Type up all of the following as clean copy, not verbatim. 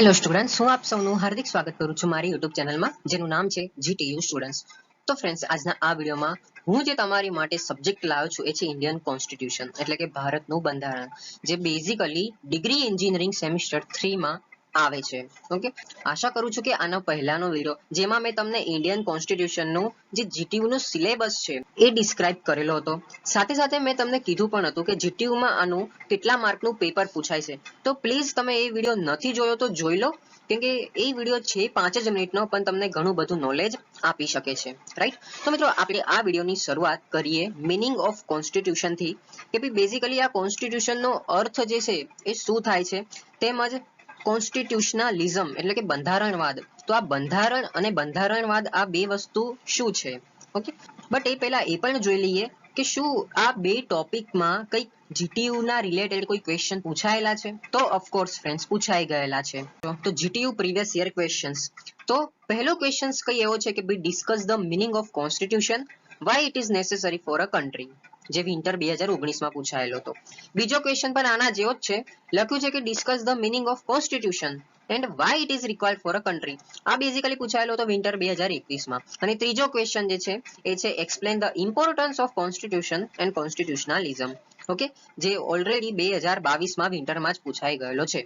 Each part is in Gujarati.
હેલો સ્ટુડન્ટ્સ, હું આપ સૌનું હાર્દિક સ્વાગત કરું છું મારી યુટ્યુબ ચેનલમાં, જેનું નામ છે જીટીયુ સ્ટુડન્ટ્સ. તો ફ્રેન્ડ્સ, આજના આ વિડીયોમાં હું જે તમારી માટે સબ્જેક્ટ લાવ્યો છું એ છે ઇન્ડિયન કોન્સ્ટિટ્યુશન, એટલે કે ભારતનું બંધારણ, જે બેઝિકલી ડિગ્રી એન્જિનિયરિંગ સેમિસ્ટર 3 માં આવે છે. ઓકે, આશા કરું છું કે આનો પહેલાનો વિડીયો જેમાં મેં તમને ઇન્ડિયન કોન્સ્ટિટ્યુશનનું જે જીટીયુ નું સિલેબસ છે એ ડિસ્ક્રાઇબ કરેલો હતો. સાથે સાથે મેં તમને કીધું પણ હતું કે જીટીયુ માં આનું કેટલા માર્કનું પેપર પૂછાય છે. તો પ્લીઝ તમે એ વિડીયો નથી જોયો તો જોઈ લો, કેમ કે એ વિડીયો છે 5 જ મિનિટનો, પણ તમને ઘણું બધું નોલેજ આપી શકે છે. રાઈટ? તો મિત્રો, આપણે આ વિડીયોની શરૂઆત કરીએ મીનિંગ ઓફ કોન્સ્ટિટ્યુશન થી, કે ભાઈ બેઝિકલી આ કોન્સ્ટિટ્યુશનનો અર્થ જે છે એ શું થાય છે, તેમજ કોન્સ્ટિટ્યુશનલિઝમ એટલે કે બંધારણવાદ. તો આ બંધારણ અને બંધારણવાદ આ બે વસ્તુ શું છે? ઓકે, બટ એ પહેલા એ પણ જોઈ લઈએ કે શું આ બે ટોપિકમાં કંઈક જીટીયુ ના રિલેટેડ કોઈ ક્વેશ્ચન પૂછાયેલા છે. તો ઓફકોર્સ ફ્રેન્ડ્સ, પૂછાઈ ગયેલા છે. તો જીટીયુ પ્રીવિયસ યર ક્વેશ્ચન્સ. તો પહેલો ક્વેશ્ચન કઈ એવો છે કે ભાઈ discuss the meaning of constitution, Y it is necessary for a country, જે વિન્ટર 2019 માં પૂછાયેલો હતો. બીજો ક્વેશ્ચન પણ આના જેવો જ છે, લખ્યું છે કે discuss the meaning of constitution and Y it is required for a country. આ બેઝિકલી પૂછાયેલો હતો વિન્ટર 2021 માં. અને ત્રીજો ક્વેશ્ચન જે છે એ છે explain the importance of constitution and constitutionalism. Okay, જે ઓલરેડી 2022 માં વિન્ટરમાં જ પૂછાઈ ગયેલો છે.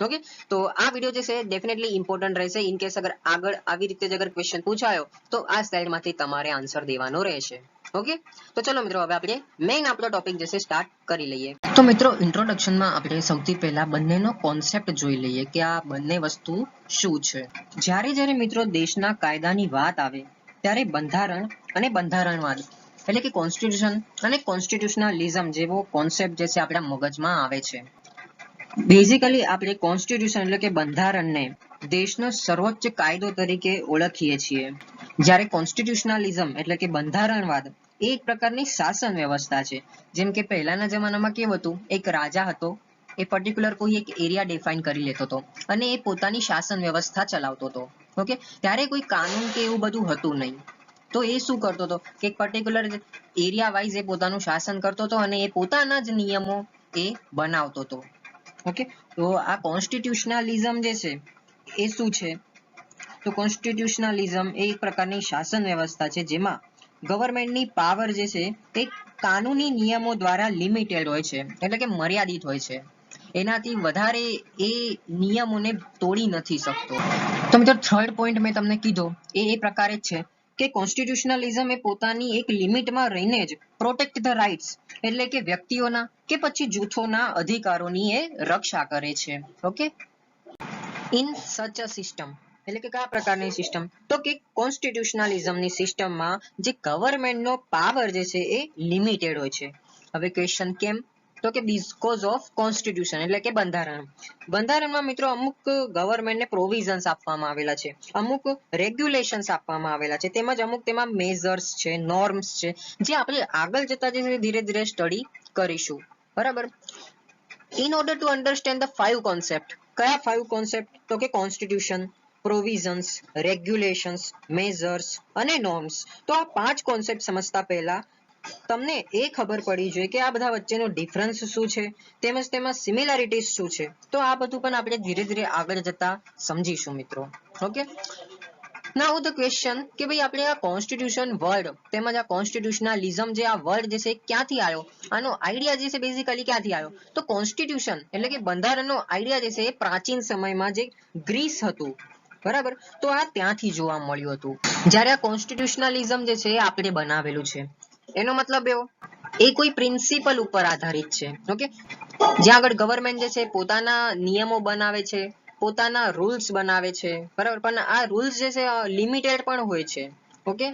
ઓકે, તો આ વિડીયો જે છે ડેફિનેટલી ઇમ્પોર્ટન્ટ રહેશે. ઇન કેસ અગર આગળ આવી રીતે અગર ક્વેશ્ચન પૂછાયો તો આ સ્લાઇડમાંથી તમારે આન્સર દેવાનો રહેશે. ઓકે, તો ચલો મિત્રો, હવે આપણે મેઇન આપણો ટોપિક જે છે સ્ટાર્ટ કરી લઈએ. તો મિત્રો, ઇન્ટ્રોડક્શનમાં આપણે સૌથી પહેલા બંનેનો કોન્સેપ્ટ જોઈ લઈએ કે આ બંને વસ્તુ શું છે. જ્યારે મિત્રો દેશના કાયદાની વાત આવે ત્યારે બંધારણ અને બંધારણવાદ એટલે કે કોન્સ્ટિટ્યુશન અને કોન્સ્ટિટ્યુશનલિઝમ જેવો કોન્સેપ્ટ જે છે આપણા મગજમાં આવે છે. બેઝિકલી આપણે કોન્સ્ટિટ્યુશન એટલે કે બંધારણને દેશનો સર્વોચ્ચ કાયદો તરીકે ઓળખીએ છીએ, જ્યારે કોન્સ્ટિટ્યુશનલિઝમ એટલે કે બંધારણવાદ એ એક પ્રકારની શાસન વ્યવસ્થા છે. જેમ કે પહેલાના જમાનામાં કેવું હતું, એક રાજા હતો, એ પર્ટિક્યુલર કોઈ એક એરિયા ડિફાઇન કરી લેતો હતો અને એ પોતાની શાસન વ્યવસ્થા ચલાવતો હતો. ઓકે, ત્યારે કોઈ કાનૂન કે એવું બધું હતું નહીં. તો એ શું કરતો હતો કે એક પર્ટિક્યુલર એરિયા વાઇઝ એ પોતાનું શાસન કરતો હતો અને એ પોતાના જ નિયમો એ બનાવતો હતો. ઓકે, તો આ કોન્સ્ટિટ્યુશનલિઝમ જે છે એ શું છે? તો કોન્સ્ટિટ્યુશનલિઝમ એ એક પ્રકારની શાસન વ્યવસ્થા છે જેમાં ગવર્મેન્ટની પાવર જે છે તે કાનૂની નિયમો દ્વારા લિમિટેડ હોય છે, એટલે કે મર્યાદિત હોય છે. એનાથી વધારે એ નિયમોને તોડી નથી શકતો. તો મિત્રો, થર્ડ પોઈન્ટ મેં તમને કીધો એ પ્રકારે જ છે કે કોન્સ્ટિટ્યુશનલિઝમ એ પોતાની એક લિમિટમાં રહીને જ પ્રોટેક્ટ ધ રાઇટ્સ એટલે કે વ્યક્તિઓના કે પછી જૂથોના અધિકારોની એ રક્ષા કરે છે. Okay, in such a system એટલે કે કયા પ્રકારની સિસ્ટમ? તો કે કોન્સ્ટિટ્યુશનલિઝમની સિસ્ટમમાં જે ગવર્મેન્ટનો પાવર જે છે એ લિમિટેડ હોય છે. હવે ક્વેશ્ચન કેમ? તો કે બીકોઝ ઓફ કોન્સ્ટિટ્યુશન એટલે કે બંધારણ. બંધારણમાં મિત્રો અમુક ગવર્મેન્ટને પ્રોવિઝન્સ આપવામાં આવેલા છે, અમુક રેગ્યુલેશન્સ આપવામાં આવેલા છે, તેમજ અમુક તેમાં મેઝર્સ છે, નોર્મ્સ છે, જે આપણે આગળ જતા જે ધીરે ધીરે સ્ટડી કરીશું. બરાબર? In order to understand the 5 concept. કયા 5 કોન્સેપ્ટ? તો કે કોન્સ્ટિટ્યુશન, પ્રોવિઝન્સ, રેગ્યુલેશન્સ, મેઝર્સ અને નોર્મ્સ. તો આ 5 કોન્સેપ્ટ સમજતા પહેલા તમને એ ખબર પડી જોઈએ કે આ બધા વચ્ચેનો ડિફરન્સ શું છે, તેમજ તેમાં સિમિલારિટીઝ શું છે. તો આ બધું પણ આપણે ધીરે ધીરે આગળ જતા સમજીશું મિત્રો. ઓકે, નાઉ ધ ક્વેશ્ચન કે ભાઈ આપણે આ કોન્સ્ટિટ્યુશન વર્ડ તેમજ આ કોન્સ્ટિટ્યુશનલિઝમ જે આ વર્ડ જે છે ક્યાંથી આવ્યો, આનો આઈડિયા જે છે બેઝિકલી ક્યાંથી આવ્યો? તો કોન્સ્ટિટ્યુશન એટલે કે બંધારણનો આઈડિયા જે છે એ પ્રાચીન સમયમાં જે ગ્રીસ હતું, બરાબર, તો આ ત્યાંથી જોવા મળ્યું હતું. જ્યારે આ કોન્સ્ટિટ્યુશનલિઝમ જે છે એ આપણે બનાવેલું છે, એનો મતલબ એવો એ કોઈ પ્રિન્સિપલ ઉપર આધારિત છે. ઓકે, જ્યાં આગળ ગવર્મેન્ટ જે છે પોતાના નિયમો બનાવે છે, પોતાના રૂલ્સ બનાવે છે, બરાબર, પણ આ રૂલ્સ જે છે લિમિટેડ પણ હોય છે. Okay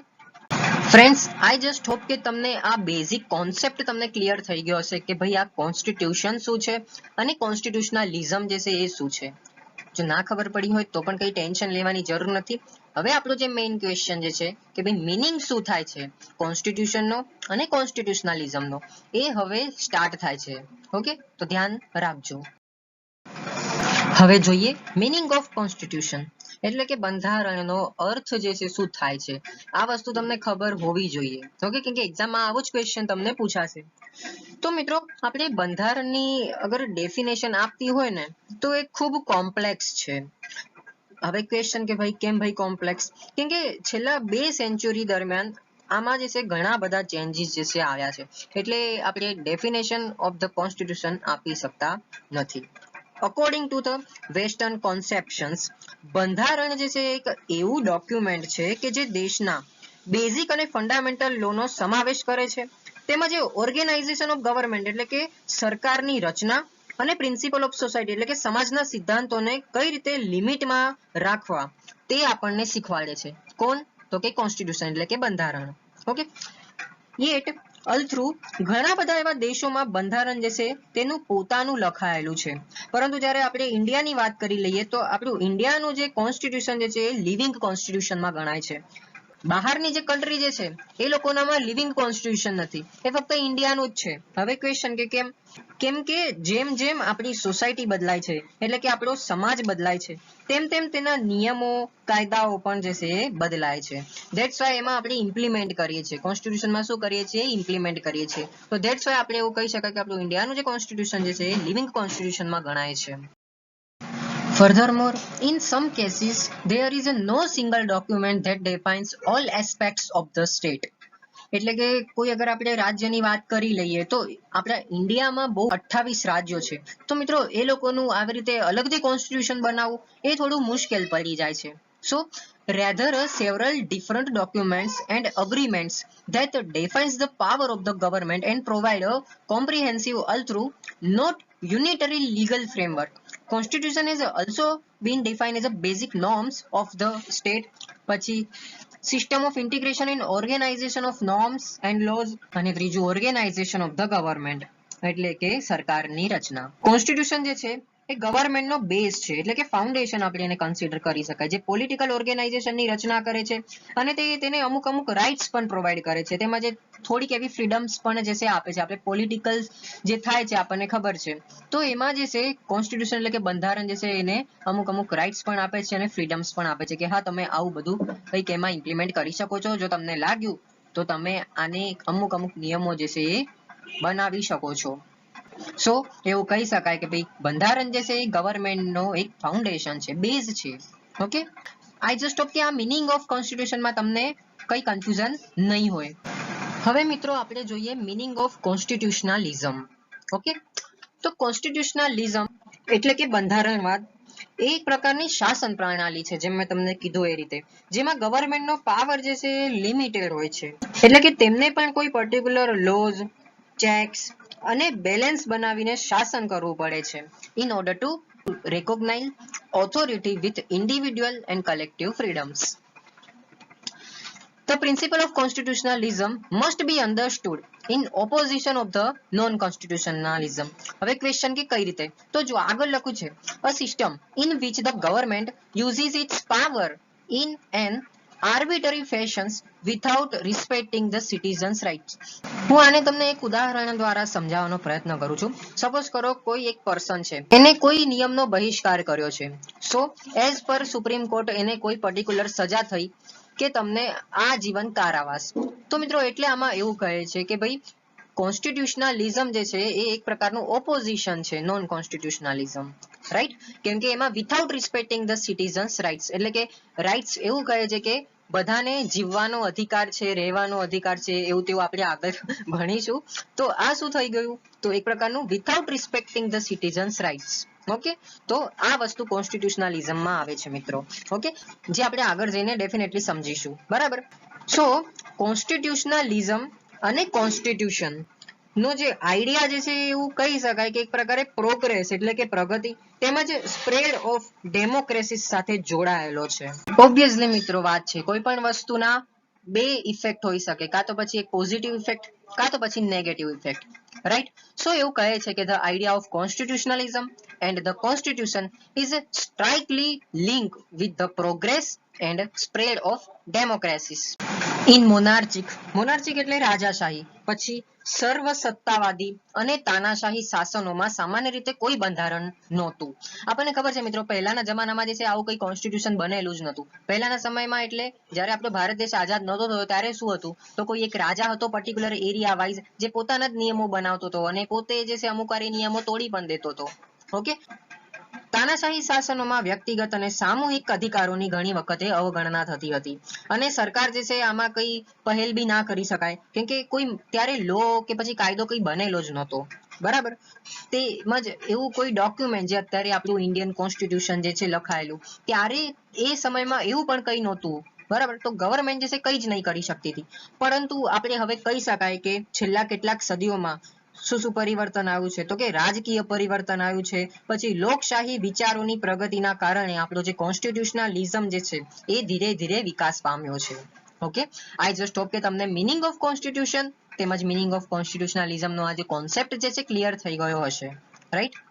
friends, I just hope કે તમને આ બેઝિક કોન્સેપ્ટ તમને ક્લિયર થઈ ગયો હશે કે ભાઈ આ કોન્સ્ટિટ્યુશન શું છે અને કોન્સ્ટિટ્યુશનલિઝમ જે છે એ શું છે. જો ના ખબર પડી હોય તો પણ કઈ ટેન્શન લેવાની જરૂર નથી. હવે આપણો જે મેઇન ક્વેશ્ચન જે છે કે ભાઈ મીનિંગ શું થાય છે કોન્સ્ટિટ્યુશનનો અને કોન્સ્ટિટ્યુશનલિઝમનો, એ હવે સ્ટાર્ટ થાય છે. ઓકે, તો ધ્યાન રાખજો. હવે જોઈએ મીનિંગ ઓફ કોન્સ્ટિટ્યુશન એટલે કે બંધારણનો અર્થ જે છે શું થાય છે. આ વસ્તુ તમને ખબર હોવી જોઈએ. ઓકે, કેમ કે એક્ઝામમાં આવો જ ક્વેશ્ચન તમને પૂછાશે. તો મિત્રો, આપણે બંધારણની અગર ડેફિનેશન આપતી હોય ને તો એ ખૂબ કોમ્પ્લેક્સ છે. હવે ક્વેશ્ચન કે ભાઈ કેમ ભાઈ કોમ્પ્લેક્સ, કેમ કે છેલ્લા 2 સેન્ચુરી દરમિયાન આમાં જે છે ઘણા બધા ચેન્જીસ જે છે આવ્યા છે, એટલે આપણે ડેફિનેશન ઓફ ધ કોન્સ્ટિટ્યુશન આપી શકતા નથી. અકોર્ડિંગ ટુ ધ વેસ્ટર્ન કોન્સેપ્શન્સ, બંધારણ જે છે એક એવું ડોક્યુમેન્ટ છે કે જે દેશના બેઝિક અને ફંડામેન્ટલ લોનો સમાવેશ કરે છે, તેમજ ઓર્ગેનાઇઝેશન ઓફ ગવર્નમેન્ટ એટલે કે સરકારની રચના અને પ્રિન્સિપલ ઓફ સોસાયટી એટલે કે સમાજના સિદ્ધાંતોને કઈ રીતે લિમિટમાં રાખવા તે આપણને શીખવાડે છે. કોણ? તો કે કોન્સ્ટિટ્યુશન એટલે કે બંધારણ. ઓકે, યેટ ઓલ થ્રુ ઘણા બધા એવા દેશોમાં બંધારણ જે છે તેનું પોતાનું લખાયેલું છે, પરંતુ જ્યારે આપણે ઇન્ડિયાની વાત કરી લઈએ તો આપણું ઇન્ડિયાનું જે કોન્સ્ટિટ્યુશન જે છે એ લિવિંગ કોન્સ્ટિટ્યુશનમાં ગણાય છે. બહારની જે કન્ટ્રી જે છે એ લોકોનામાં લિવિંગ કોન્સ્ટિટ્યુશન નથી, એ ફક્ત ઇન્ડિયાનું જ છે. હવે ક્વેશ્ચન કે કેમ? કેમ કે જેમ જેમ આપણી સોસાયટી બદલાય છે એટલે કે આપણો સમાજ બદલાય છે, તેમ તેમ તેના નિયમો કાયદાઓ પણ જે છે એ બદલાય છે. ધેટ્સ વાય એમાં આપણે ઇમ્પ્લિમેન્ટ કરીએ છીએ, કોન્સ્ટિટ્યુશનમાં શું કરીએ છીએ? ઇમ્પ્લિમેન્ટ કરીએ છીએ. તો ધેટ્સ વાય આપણે એવું કહી શકાય કે આપણું ઇન્ડિયાનું જે કોન્સ્ટિટ્યુશન જે છે એ લિવિંગ કોન્સ્ટિટ્યુશનમાં ગણાય છે. Furthermore, in some cases, there is no single document that defines all aspects of the state. એટલે કે કોઈ અગર આપણે રાજ્યની વાત કરી લઈએ તો આપણા ઇન્ડિયામાં બહુ 28 રાજ્યો છે, તો મિત્રો એ લોકોનું આવી રીતે અલગથી કોન્સ્ટિટ્યુશન બનાવવું એ થોડું મુશ્કેલ પડી જાય છે. So rather several different documents and agreements that defines the power of the government and provide a comprehensive all through not unitary legal framework. Constitution has also been defined as a basic norms of the state. પછી system of integration in organization of norms and laws, અને ત્રીજું ઓર્ગેનાઇઝેશન ઓફ ધ ગવર્નમેન્ટ એટલે કે સરકારની રચના. કોન્સ્ટિટ્યુશન જે છે એ ગવર્નમેન્ટનો બેઝ છે એટલે કે ફાઉન્ડેશન આપણે એને કન્સિડર કરી શકાય, જે પોલિટિકલ ઓર્ગેનાઇઝેશનની રચના કરે છે અને તેને અમુક રાઇટ્સ પણ પ્રોવાઈડ કરે છે, તેમાં જે થોડીક એવી ફ્રીડમ્સ પણ જે છે આપે છે. આપણે પોલિટિકલ જે થાય છે આપણને ખબર છે, તો એમાં જે છે કોન્સ્ટિટ્યુશન એટલે કે બંધારણ જે છે એને અમુક રાઇટ્સ પણ આપે છે અને ફ્રીડમ્સ પણ આપે છે કે હા તમે આવું બધું કંઈક એમાં ઇમ્પ્લિમેન્ટ કરી શકો છો, જો તમને લાગ્યું તો તમે આને અમુક નિયમો જે છે એ બનાવી શકો છો. સો એવું કહી શકાય કે ભાઈ બંધારણ જે છે એ ગવર્નમેન્ટનો એક ફાઉન્ડેશન છે, બેઝ છે. ઓકે, આઈ જસ્ટ હોપ કે આ મિનિંગ ઓફ કોન્સ્ટિટ્યુશનમાં તમને કઈ કન્ફ્યુઝન નહીં હોય. હવે મિત્રો આપણે જોઈએ મિનિંગ ઓફ કોન્સ્ટિટ્યુશનલિઝમ. ઓકે, તો કોન્સ્ટિટ્યુશનલિઝમ એટલે કે બંધારણવાદ એ એક પ્રકારની શાસન પ્રણાલી છે, જેમ મેં તમને કીધું એ રીતે, જેમાં ગવર્નમેન્ટનો પાવર જે છે એ લિમિટેડ હોય છે, એટલે કે તેમને પણ કોઈ પર્ટિક્યુલર લોઝ, ચેક્સ અને બેલેન્સ બનાવીને શાસન કરવું પડે છે in order to recognize authority with individual and collective freedoms. The principle of constitutionalism must be understood in opposition of the non-constitutionalism. હવે ક્વેશ્ચન કે કઈ રીતે? તો જો આગળ લખ્યું છે a system in which the government uses its power in an arbitrary fashion without respecting the citizens' rights. હું આને તમને એક ઉદાહરણ દ્વારા સમજાવવાનો પ્રયત્ન કરું છું. સપોઝ કરો કોઈ એક પર્સન છે, એને કોઈ નિયમનો બહિષ્કાર કર્યો છે, સો એઝ પર સુપ્રીમ કોર્ટ એને કોઈ પર્ટિક્યુલર સજા થઈ કે તમને આજીવન કારાવાસ. તો મિત્રો એટલે આમાં એવું કહે છે કે ભાઈ કોન્સ્ટિટ્યુશનલિઝમ જે છે એ એક પ્રકારનું ઓપોઝિશન છે નોન કોન્સ્ટિટ્યુશનલિઝમ, રાઈટ? કેમ કે એમાં without respecting the citizens rights, એટલે કે રાઇટ્સ એવું કહે છે કે બધાને જીવવાનો અધિકાર છે, રહેવાનો અધિકાર છે, એવું તેવું આપણે આગળ ભણીશું. તો આ શું થઈ ગયું? તો એક પ્રકારનું without respecting the citizens rights. Okay, તો આ વસ્તુ કોન્સ્ટિટ્યુશનલિઝમમાં આવે છે મિત્રો. ઓકે, જે આપણે આગળ જઈને ડેફિનેટલી સમજીશું, બરાબર? સો કોન્સ્ટિટ્યુશનલિઝમ અને કોન્સ્ટિટ્યુશન નો જે આઈડિયા જે છે એવું કહી શકાય કે એક પ્રકારે પ્રોગ્રેસ એટલે કે પ્રગતિ તેમજ સ્પ્રેડ ઓફ ડેમોક્રેસી સાથે જોડાયેલો છે. ઓબ્વિયસલી મિત્રો વાત છે, કોઈ પણ વસ્તુના બે ઇફેક્ટ હોઈ શકે, કાં તો પછી એક પોઝિટિવ ઇફેક્ટ, કાં તો પછી નેગેટિવ ઇફેક્ટ, રાઈટ? સો એવું કહે છે કે the idea of constitutionalism and the constitution is strictly linked with the progress and spread of democracies in monarchic એટલે રાજાશાહી, પછી સર્વસત્તાવાદી અને તાનાશાહી શાસનોમાં સામાન્ય રીતે કોઈ બંધારણ નહોતું. આપણને ખબર છે મિત્રો પહેલાના જમાનામાં જે છે આવું કોઈ કોન્સ્ટિટ્યુશન બનેલું જ નહોતું. પહેલાના સમયમાં એટલે જ્યારે આપણો ભારત દેશ આઝાદ નહોતો થયો ત્યારે શું હતું? તો કોઈ એક રાજા હતો પર્ટિક્યુલર એરિયા વાઇઝ, જે પોતાના જ નિયમો બનાવતો હતો અને પોતે જે છે અમુક વાર એ નિયમો તોડી પણ દેતો હતો. ઓકે, તાનાશાહી શાસનોમાં વ્યક્તિગત અને સામૂહિક અધિકારોની ઘણી વખતે અવગણના થતી હતી અને સરકાર જે છે આમાં કઈ પહેલ બી ના કરી શકાય કેમ કે કોઈ ત્યારે લો કે પછી કાયદો કઈ બનેલો જ નહોતો બરાબર તેમજ એવું કોઈ ડોક્યુમેન્ટ જે અત્યારે આપણું ઇન્ડિયન કોન્સ્ટિટ્યુશન જે છે લખાયેલું ત્યારે એ સમયમાં એવું પણ કઈ નહોતું બરાબર તો ગવર્મેન્ટ જે છે કઈ જ નહીં કરી શકતી હતી પરંતુ આપણે હવે કહી શકાય કે છેલ્લા કેટલાક સદીઓમાં શું પરિવર્તન આવ્યું છે તો કે રાજકીય પરિવર્તન આવ્યું છે પછી લોકશાહી વિચારોની પ્રગતિના કારણે આપણો જે કોન્સ્ટિટ્યુશનલિઝમ જે છે એ ધીરે ધીરે વિકાસ પામ્યો છે ઓકે આઈ જસ્ટ હોપ કે તમને મીનિંગ ઓફ કોન્સ્ટિટ્યુશન તેમજ મીનિંગ ઓફ કોન્સ્ટિટ્યુશનલિઝમ નો આ જે કોન્સેપ્ટ જે છે ક્લિયર થઈ ગયો હશે રાઈટ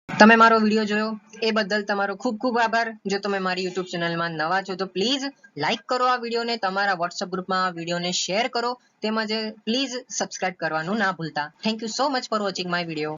તમે મારો વિડિયો જોયો એ બદલ તમારો ખૂબ ખૂબ આભાર જો તમે મારી YouTube ચેનલમાં નવા છો તો પ્લીઝ લાઈક કરો આ વિડિયોને તમારા WhatsApp ગ્રુપમાં આ વિડિયોને શેર કરો તેમજ પ્લીઝ સબસ્ક્રાઇબ કરવાનું ના ભૂલતા thank you so much for watching my video